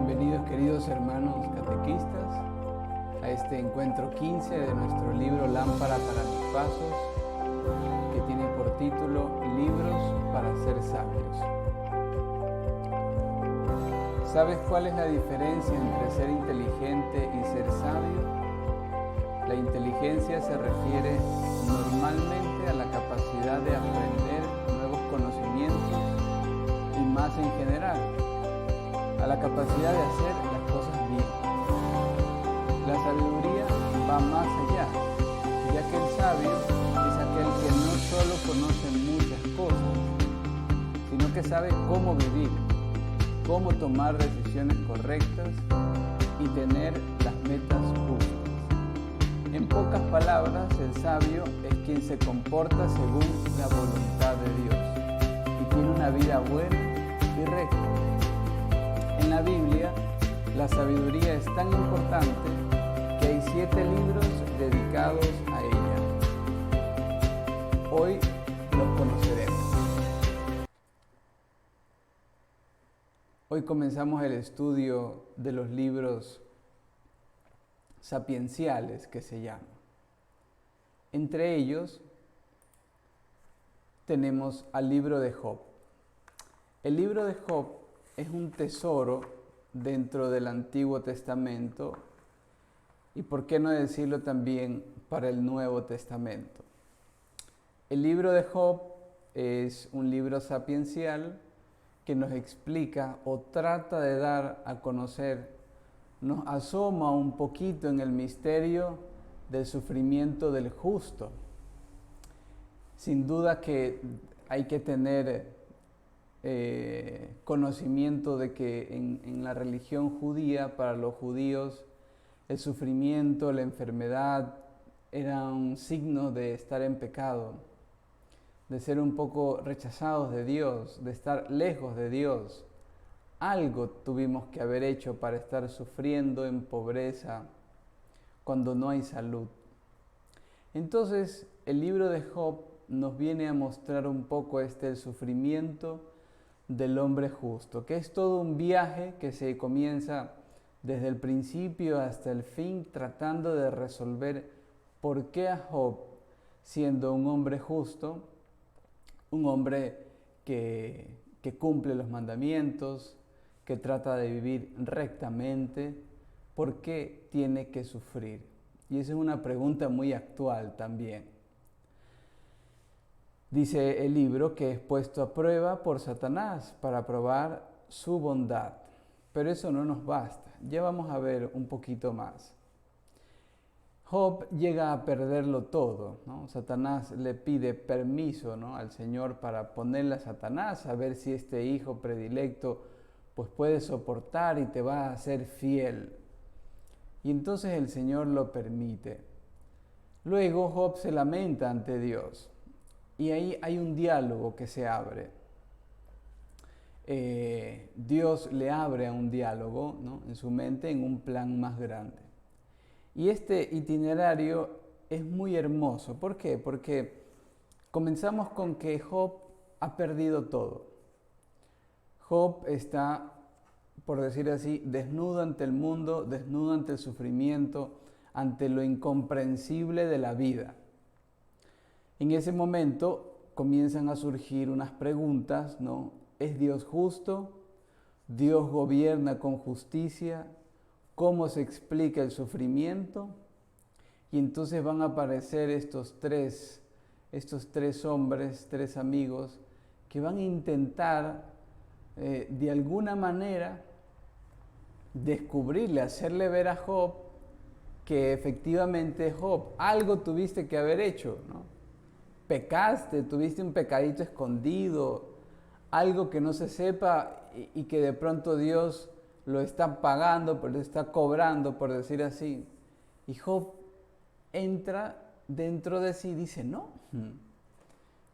Bienvenidos queridos hermanos catequistas a este encuentro 15 de nuestro libro Lámpara para mis pasos, que tiene por título Libros para ser sabios. ¿Sabes cuál es la diferencia entre ser inteligente y ser sabio? La inteligencia se refiere normalmente a la capacidad de aprender nuevos conocimientos y más en general, a la capacidad de hacer las cosas bien. La sabiduría va más allá, ya que el sabio es aquel que no solo conoce muchas cosas, sino que sabe cómo vivir, cómo tomar decisiones correctas y tener las metas justas. En pocas palabras, el sabio es quien se comporta según la voluntad de Dios y tiene una vida buena y recta. En la Biblia, la sabiduría es tan importante que hay 7 libros dedicados a ella. Hoy los conoceremos. Hoy comenzamos el estudio de los libros sapienciales que se llaman. Entre ellos tenemos al libro de Job. El libro de Job es un tesoro dentro del Antiguo Testamento y, por qué no decirlo, también para el Nuevo Testamento. El libro de Job es un libro sapiencial que nos explica o trata de dar a conocer, nos asoma un poquito en el misterio del sufrimiento del justo. Sin duda que hay que tener conocimiento de que en la religión judía, para los judíos, el sufrimiento, la enfermedad, era un signo de estar en pecado, de ser un poco rechazados de Dios, de estar lejos de Dios. Algo tuvimos que haber hecho para estar sufriendo en pobreza cuando no hay salud. Entonces, el libro de Job nos viene a mostrar un poco el sufrimiento del hombre justo, que es todo un viaje que se comienza desde el principio hasta el fin, tratando de resolver por qué a Job, siendo un hombre justo, un hombre que cumple los mandamientos, que trata de vivir rectamente, ¿por qué tiene que sufrir? Y esa es una pregunta muy actual también. Dice el libro que es puesto a prueba por Satanás para probar su bondad. Pero eso no nos basta. Ya vamos a ver un poquito más. Job llega a perderlo todo, ¿no? Satanás le pide permiso, ¿no?, al Señor para ponerle a Satanás a ver si este hijo predilecto pues puede soportar y te va a ser fiel. Y entonces el Señor lo permite. Luego Job se lamenta ante Dios. Y ahí hay un diálogo que se abre. Dios le abre a un diálogo, ¿no?, en su mente, en un plan más grande. Y este itinerario es muy hermoso. ¿Por qué? Porque comenzamos con que Job ha perdido todo. Job está, por decir así, desnudo ante el mundo, desnudo ante el sufrimiento, ante lo incomprensible de la vida. En ese momento comienzan a surgir unas preguntas, ¿no? ¿Es Dios justo? ¿Dios gobierna con justicia? ¿Cómo se explica el sufrimiento? Y entonces van a aparecer estos tres hombres, 3 amigos, que van a intentar de alguna manera descubrirle, hacerle ver a Job que efectivamente, Job, algo tuviste que haber hecho, ¿no? Pecaste, tuviste un pecadito escondido, algo que no se sepa y que de pronto Dios lo está pagando, lo está cobrando, por decir así. Y Job entra dentro de sí y dice, no,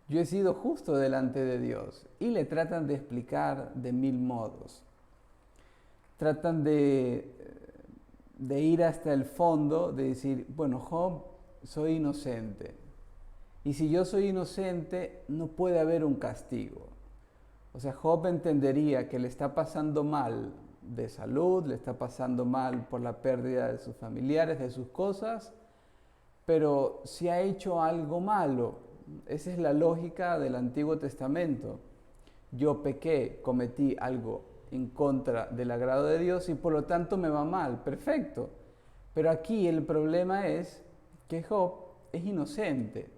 yo he sido justo delante de Dios. Y le tratan de explicar de 1000 modos. Tratan de ir hasta el fondo, de decir, bueno, Job, soy inocente. Y si yo soy inocente, no puede haber un castigo. O sea, Job entendería que le está pasando mal de salud, le está pasando mal por la pérdida de sus familiares, de sus cosas, pero si ha hecho algo malo, esa es la lógica del Antiguo Testamento. Yo pequé, cometí algo en contra del agrado de Dios y por lo tanto me va mal, perfecto. Pero aquí el problema es que Job es inocente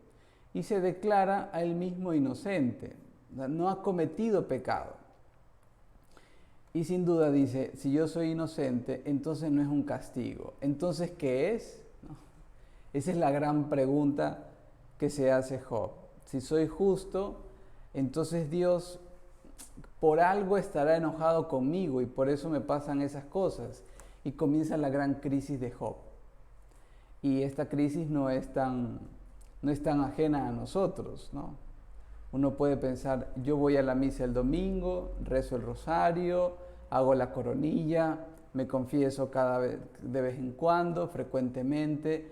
y se declara a él mismo inocente, no ha cometido pecado. Y sin duda dice, si yo soy inocente, entonces no es un castigo. Entonces, ¿qué es? ¿No? Esa es la gran pregunta que se hace Job. Si soy justo, entonces Dios por algo estará enojado conmigo y por eso me pasan esas cosas. Y comienza la gran crisis de Job. Y esta crisis no es tan ajena a nosotros, ¿no? Uno puede pensar, yo voy a la misa el domingo, rezo el rosario, hago la coronilla, me confieso de vez en cuando, frecuentemente,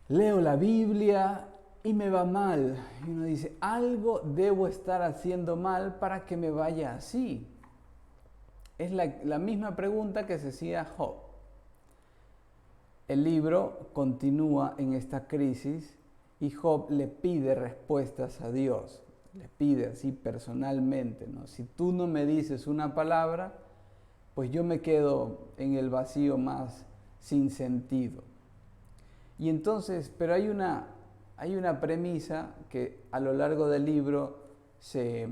leo la Biblia y me va mal. Y uno dice, algo debo estar haciendo mal para que me vaya así. Es la misma pregunta que se hacía Job. El libro continúa en esta crisis y Job le pide respuestas a Dios. Le pide así personalmente, ¿no? Si tú no me dices una palabra, pues yo me quedo en el vacío más sin sentido. Y entonces, pero hay una premisa que a lo largo del libro se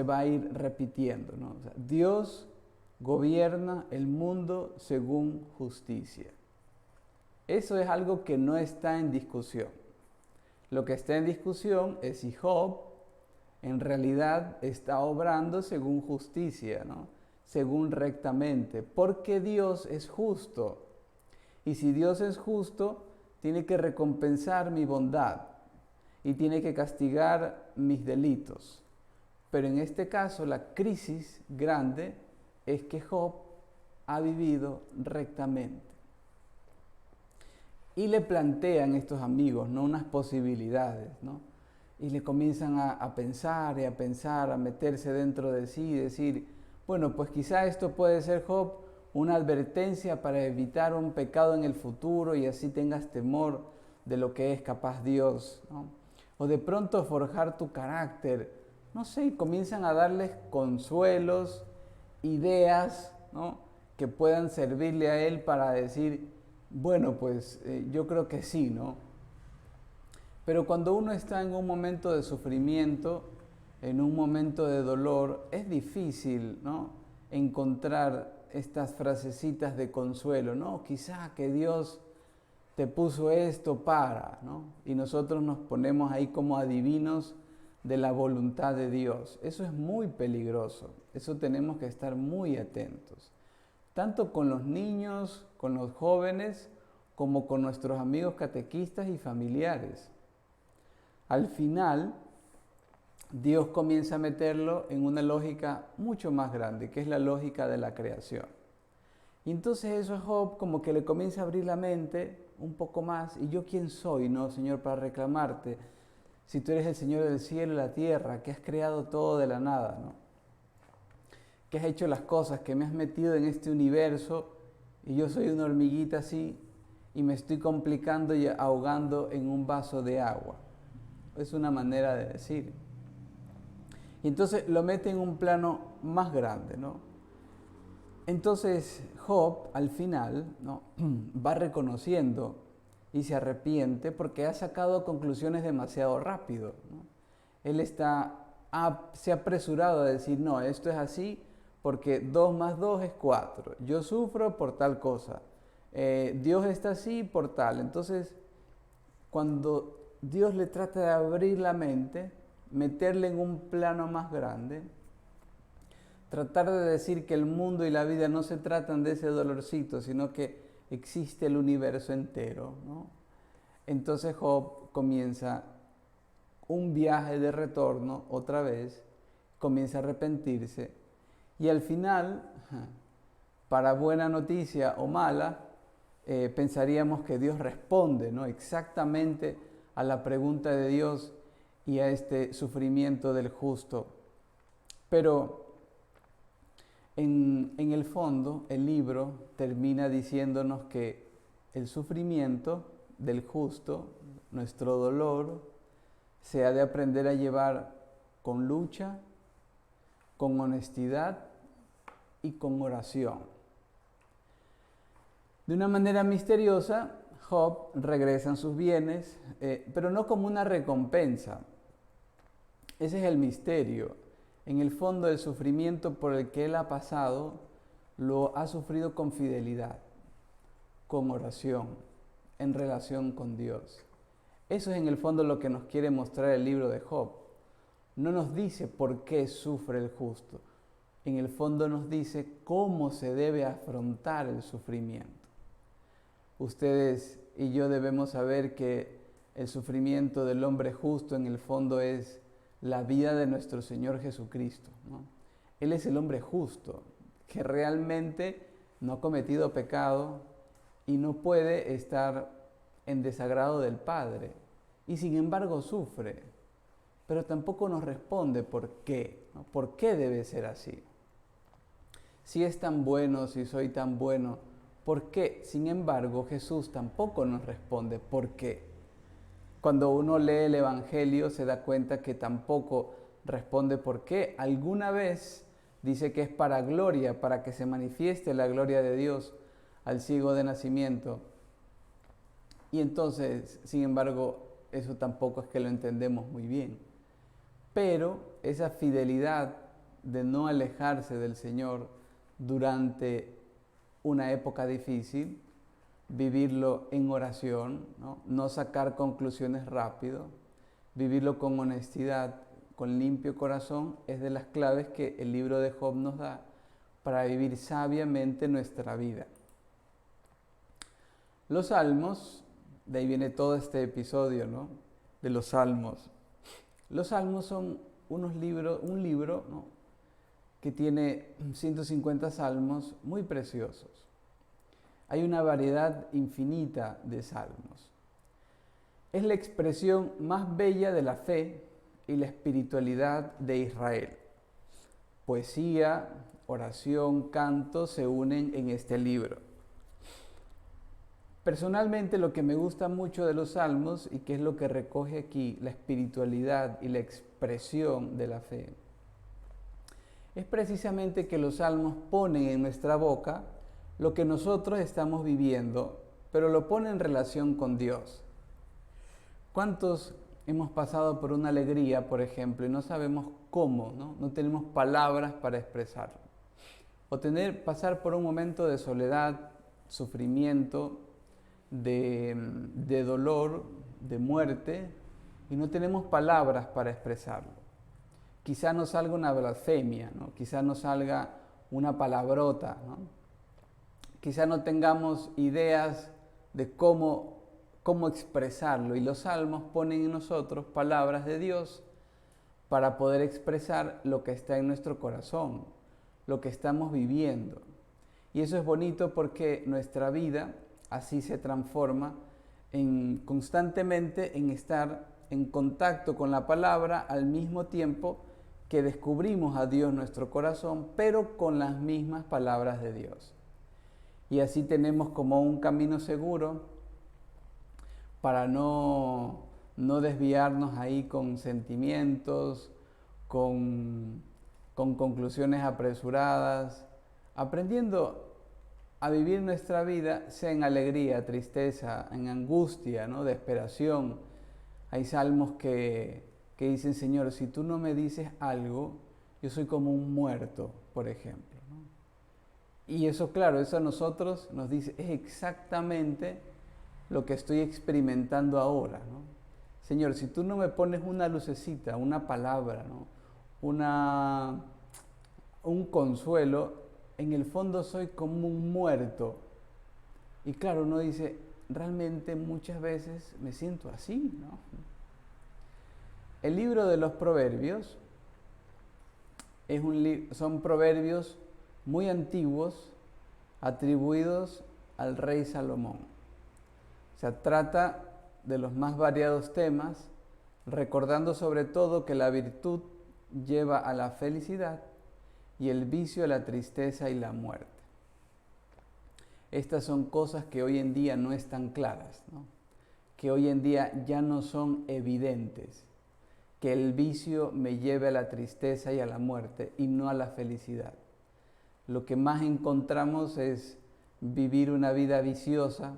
va a ir repitiendo, ¿no? O sea, Dios gobierna el mundo según justicia. Eso es algo que no está en discusión. Lo que está en discusión es si Job en realidad está obrando según justicia, ¿no? Según rectamente, porque Dios es justo. Y si Dios es justo, tiene que recompensar mi bondad y tiene que castigar mis delitos. Pero en este caso, la crisis grande es que Job ha vivido rectamente. Y le plantean estos amigos, ¿no? Unas posibilidades, ¿no? Y le comienzan a pensar y a pensar, a meterse dentro de sí y decir, bueno, pues quizá esto puede ser, Job, una advertencia para evitar un pecado en el futuro y así tengas temor de lo que es capaz Dios, ¿no? O de pronto forjar tu carácter, no sé, y comienzan a darles consuelos, ideas, ¿no? Que puedan servirle a él para decir, bueno, pues yo creo que sí, ¿no? Pero cuando uno está en un momento de sufrimiento, en un momento de dolor, es difícil, ¿no? Encontrar estas frasecitas de consuelo, ¿no? Quizá que Dios te puso esto para, ¿no? Y nosotros nos ponemos ahí como adivinos de la voluntad de Dios. Eso es muy peligroso, eso tenemos que estar muy atentos, tanto con los niños, con los jóvenes, como con nuestros amigos catequistas y familiares. Al final, Dios comienza a meterlo en una lógica mucho más grande, que es la lógica de la creación. Y entonces eso a Job como que le comienza a abrir la mente un poco más. ¿Y yo quién soy, no, Señor, para reclamarte? Si tú eres el Señor del cielo y la tierra, que has creado todo de la nada, ¿no? Que has hecho las cosas, que me has metido en este universo y yo soy una hormiguita así y me estoy complicando y ahogando en un vaso de agua. Es una manera de decir. Y entonces lo mete en un plano más grande, ¿no? Entonces Job al final, ¿no? va reconociendo y se arrepiente porque ha sacado conclusiones demasiado rápido, ¿no? Él se ha apresurado a decir, no, esto es así porque 2 más 2 es 4. Yo sufro por tal cosa. Dios está así por tal. Entonces, cuando Dios le trata de abrir la mente, meterle en un plano más grande, tratar de decir que el mundo y la vida no se tratan de ese dolorcito, sino que existe el universo entero, ¿no? Entonces Job comienza un viaje de retorno otra vez, comienza a arrepentirse y al final, para buena noticia o mala, pensaríamos que Dios responde, ¿no? Exactamente a la pregunta de Dios y a este sufrimiento del justo. Pero en el fondo, el libro termina diciéndonos que el sufrimiento del justo, nuestro dolor, se ha de aprender a llevar con lucha, con honestidad y con oración. De una manera misteriosa, Job regresa sus bienes, pero no como una recompensa. Ese es el misterio. En el fondo, el sufrimiento por el que él ha pasado, lo ha sufrido con fidelidad, con oración, en relación con Dios. Eso es en el fondo lo que nos quiere mostrar el libro de Job. No nos dice por qué sufre el justo. En el fondo nos dice cómo se debe afrontar el sufrimiento. Ustedes y yo debemos saber que el sufrimiento del hombre justo en el fondo es la vida de nuestro Señor Jesucristo, ¿no? Él es el hombre justo, que realmente no ha cometido pecado y no puede estar en desagrado del Padre. Y sin embargo sufre, pero tampoco nos responde por qué, ¿no? ¿Por qué debe ser así? Si es tan bueno, si soy tan bueno, ¿por qué? Sin embargo, Jesús tampoco nos responde por qué. Cuando uno lee el Evangelio se da cuenta que tampoco responde por qué. Alguna vez dice que es para gloria, para que se manifieste la gloria de Dios al ciego de nacimiento. Y entonces, sin embargo, eso tampoco es que lo entendemos muy bien. Pero esa fidelidad de no alejarse del Señor durante una época difícil, vivirlo en oración, no sacar conclusiones rápido, vivirlo con honestidad, con limpio corazón, es de las claves que el libro de Job nos da para vivir sabiamente nuestra vida. Los salmos, de ahí viene todo este episodio, ¿no?, de los salmos. Los salmos son un libro, ¿no?, que tiene 150 salmos muy preciosos. Hay una variedad infinita de salmos. Es la expresión más bella de la fe y la espiritualidad de Israel. Poesía, oración, canto se unen en este libro. Personalmente, lo que me gusta mucho de los salmos y que es lo que recoge aquí la espiritualidad y la expresión de la fe, es precisamente que los salmos ponen en nuestra boca lo que nosotros estamos viviendo, pero lo ponen en relación con Dios. ¿Cuántos hemos pasado por una alegría, por ejemplo, y no sabemos cómo, no tenemos palabras para expresarlo? O pasar por un momento de soledad, sufrimiento, de dolor, de muerte, y no tenemos palabras para expresarlo. Quizá nos salga una blasfemia, ¿no? Quizá nos salga una palabrota, ¿no? Quizá no tengamos ideas de cómo expresarlo, y los salmos ponen en nosotros palabras de Dios para poder expresar lo que está en nuestro corazón, lo que estamos viviendo. Y eso es bonito porque nuestra vida así se transforma constantemente en estar en contacto con la palabra al mismo tiempo que descubrimos a Dios en nuestro corazón, pero con las mismas palabras de Dios. Y así tenemos como un camino seguro para no desviarnos ahí con sentimientos, con conclusiones apresuradas, aprendiendo a vivir nuestra vida, sea en alegría, tristeza, en angustia, ¿no?, desesperación. Hay salmos que dicen: Señor, si tú no me dices algo, yo soy como un muerto, por ejemplo, ¿no? Y eso, claro, eso a nosotros nos dice, es exactamente lo que estoy experimentando ahora, ¿no? Señor, si tú no me pones una lucecita, una palabra, ¿no?, un consuelo, en el fondo soy como un muerto. Y claro, uno dice, realmente muchas veces me siento así, ¿no? El libro de los Proverbios son proverbios muy antiguos atribuidos al rey Salomón. O sea, trata de los más variados temas, recordando sobre todo que la virtud lleva a la felicidad y el vicio a la tristeza y la muerte. Estas son cosas que hoy en día no están claras, ¿no? Que hoy en día ya no son evidentes, que el vicio me lleve a la tristeza y a la muerte y no a la felicidad. Lo que más encontramos es vivir una vida viciosa,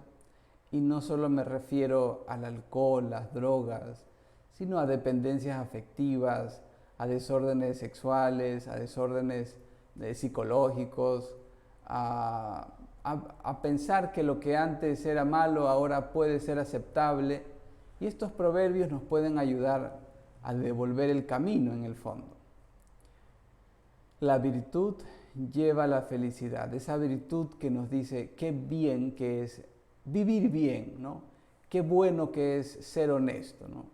y no solo me refiero al alcohol, las drogas, sino a dependencias afectivas, a desórdenes sexuales, a desórdenes psicológicos, a pensar que lo que antes era malo ahora puede ser aceptable. Y estos proverbios nos pueden ayudar a devolver el camino en el fondo. La virtud lleva a la felicidad, esa virtud que nos dice qué bien que es vivir bien, ¿no? Qué bueno que es ser honesto, ¿no?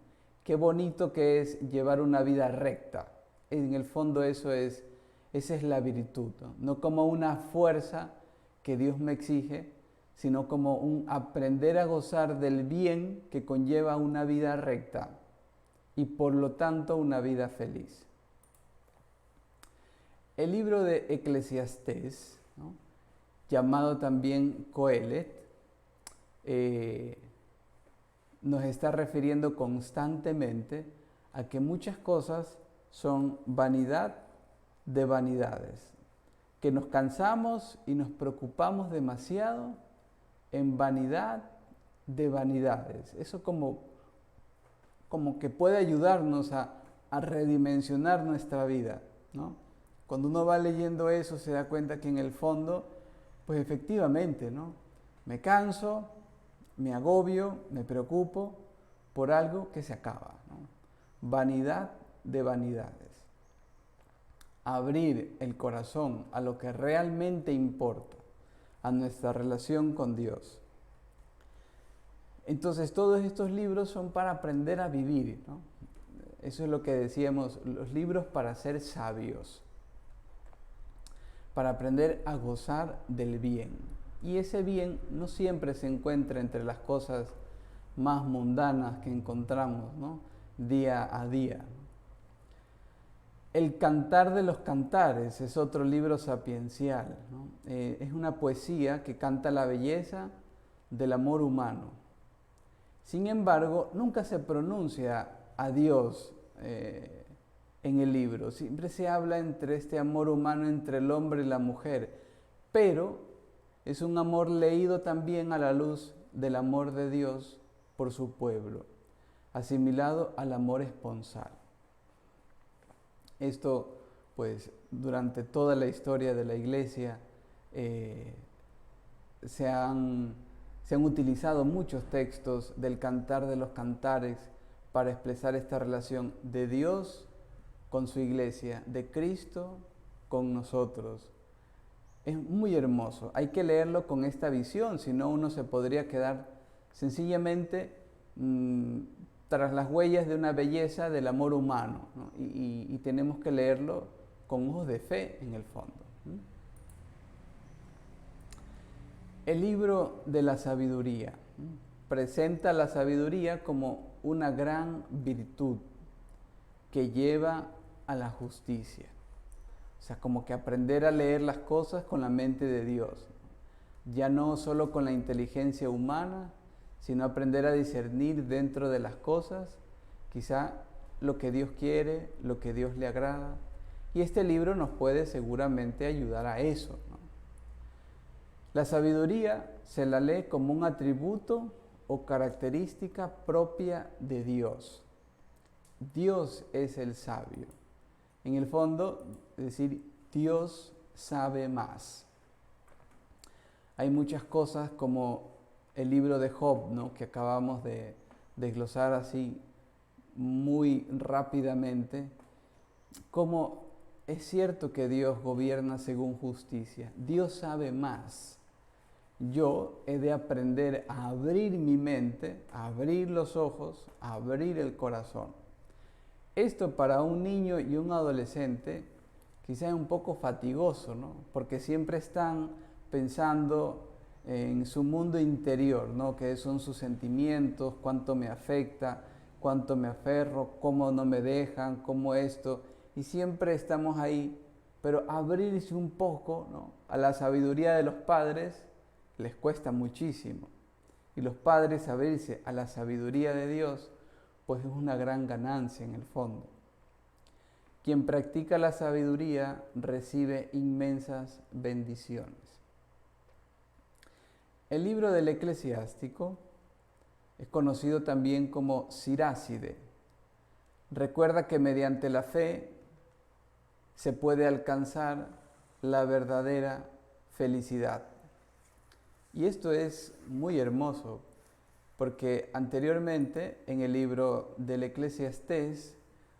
Qué bonito que es llevar una vida recta. En el fondo esa es la virtud, ¿no? No como una fuerza que Dios me exige, sino como un aprender a gozar del bien que conlleva una vida recta y por lo tanto una vida feliz. El libro de Eclesiastés, ¿no?, llamado también Coelet, nos está refiriendo constantemente a que muchas cosas son vanidad de vanidades, que nos cansamos y nos preocupamos demasiado en vanidad de vanidades. Eso como que puede ayudarnos a redimensionar nuestra vida, ¿no? Cuando uno va leyendo eso se da cuenta que en el fondo, pues efectivamente, ¿no?, me canso, me agobio, me preocupo por algo que se acaba, ¿no? Vanidad de vanidades. Abrir el corazón a lo que realmente importa, a nuestra relación con Dios. Entonces todos estos libros son para aprender a vivir, ¿no? Eso es lo que decíamos, los libros para ser sabios, para aprender a gozar del bien. Y ese bien no siempre se encuentra entre las cosas más mundanas que encontramos, ¿no?, día a día. El Cantar de los Cantares es otro libro sapiencial, ¿no? Es una poesía que canta la belleza del amor humano. Sin embargo, nunca se pronuncia a Dios en el libro. Siempre se habla entre este amor humano entre el hombre y la mujer, pero es un amor leído también a la luz del amor de Dios por su pueblo, asimilado al amor esponsal. Esto, pues, durante toda la historia de la Iglesia se han utilizado muchos textos del Cantar de los Cantares para expresar esta relación de Dios con su Iglesia, de Cristo con nosotros. Es muy hermoso, hay que leerlo con esta visión, si no uno se podría quedar sencillamente tras las huellas de una belleza del amor humano, ¿no? Y tenemos que leerlo con ojos de fe en el fondo. El libro de la sabiduría presenta la sabiduría como una gran virtud que lleva a la justicia. O sea, como que aprender a leer las cosas con la mente de Dios. Ya no solo con la inteligencia humana, sino aprender a discernir dentro de las cosas, quizá lo que Dios quiere, lo que Dios le agrada. Y este libro nos puede seguramente ayudar a eso, ¿no? La sabiduría se la lee como un atributo o característica propia de Dios. Dios es el sabio. En el fondo, es decir, Dios sabe más. Hay muchas cosas como el libro de Job, ¿no?, que acabamos de desglosar así muy rápidamente, como es cierto que Dios gobierna según justicia. Dios sabe más. Yo he de aprender a abrir mi mente, a abrir los ojos, a abrir el corazón. Esto para un niño y un adolescente quizá es un poco fatigoso, ¿no?, porque siempre están pensando en su mundo interior, ¿no?, que son sus sentimientos, cuánto me afecta, cuánto me aferro, cómo no me dejan, cómo esto. Y siempre estamos ahí pero abrirse un poco, ¿no?, a la sabiduría de los padres les cuesta muchísimo. Y los padres abrirse a la sabiduría de Dios, pues es una gran ganancia en el fondo. Quien practica la sabiduría recibe inmensas bendiciones. El libro del Eclesiástico es conocido también como Siráside. Recuerda que mediante la fe se puede alcanzar la verdadera felicidad. Y esto es muy hermoso, porque anteriormente en el libro del Eclesiastés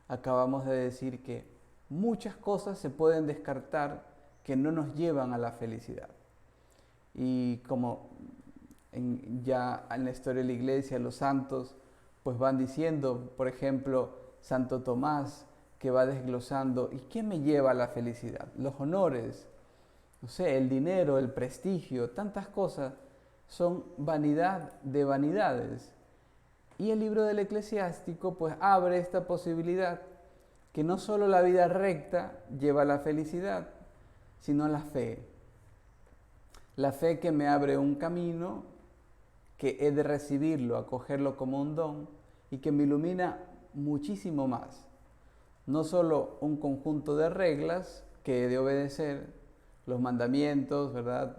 acabamos de decir que muchas cosas se pueden descartar que no nos llevan a la felicidad. Y como ya en la historia de la iglesia los santos pues van diciendo, por ejemplo, Santo Tomás, que va desglosando, ¿y qué me lleva a la felicidad? Los honores, no sé, el dinero, el prestigio, tantas cosas son vanidad de vanidades. Y el libro del Eclesiástico pues abre esta posibilidad que no solo la vida recta lleva a la felicidad, sino la fe. La fe que me abre un camino, que he de recibirlo, acogerlo como un don y que me ilumina muchísimo más. No solo un conjunto de reglas que he de obedecer, los mandamientos, ¿verdad?,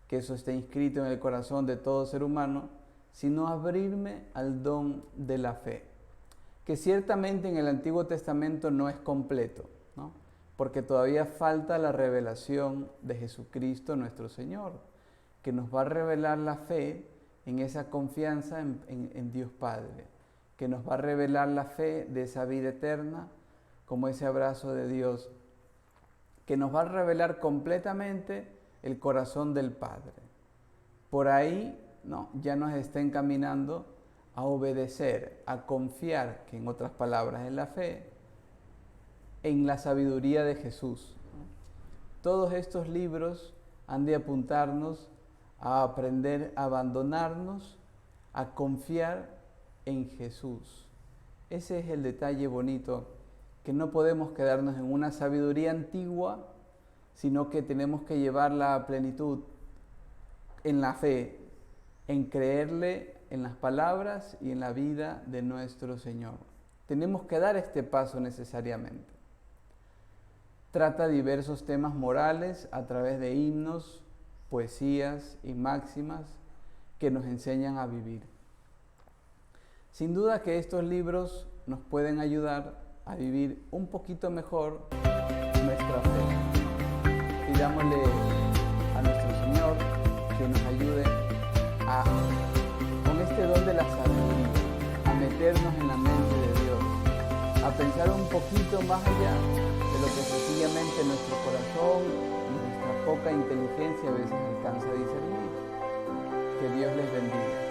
que eso esté inscrito en el corazón de todo ser humano, sino abrirme al don de la fe, que ciertamente en el Antiguo Testamento no es completo, ¿no?, porque todavía falta la revelación de Jesucristo nuestro Señor, que nos va a revelar la fe en esa confianza en Dios Padre, que nos va a revelar la fe de esa vida eterna, como ese abrazo de Dios, que nos va a revelar completamente el corazón del Padre. Por ahí, no, ya nos está encaminando a obedecer, a confiar, que en otras palabras es la fe, en la sabiduría de Jesús. Todos estos libros han de apuntarnos a aprender a abandonarnos, a confiar en Jesús. Ese es el detalle bonito, que no podemos quedarnos en una sabiduría antigua, sino que tenemos que llevarla a plenitud en la fe, en creerle en las palabras y en la vida de nuestro Señor. Tenemos que dar este paso necesariamente. Trata diversos temas morales a través de himnos, poesías y máximas que nos enseñan a vivir. Sin duda que estos libros nos pueden ayudar a vivir un poquito mejor nuestra fe. Pidámosle a nuestro Señor que nos ayude con este don de la sabiduría, a meternos en la mente de Dios, a pensar un poquito más allá de lo que sencillamente nuestro corazón y nuestra poca inteligencia a veces alcanza a discernir. Que Dios les bendiga.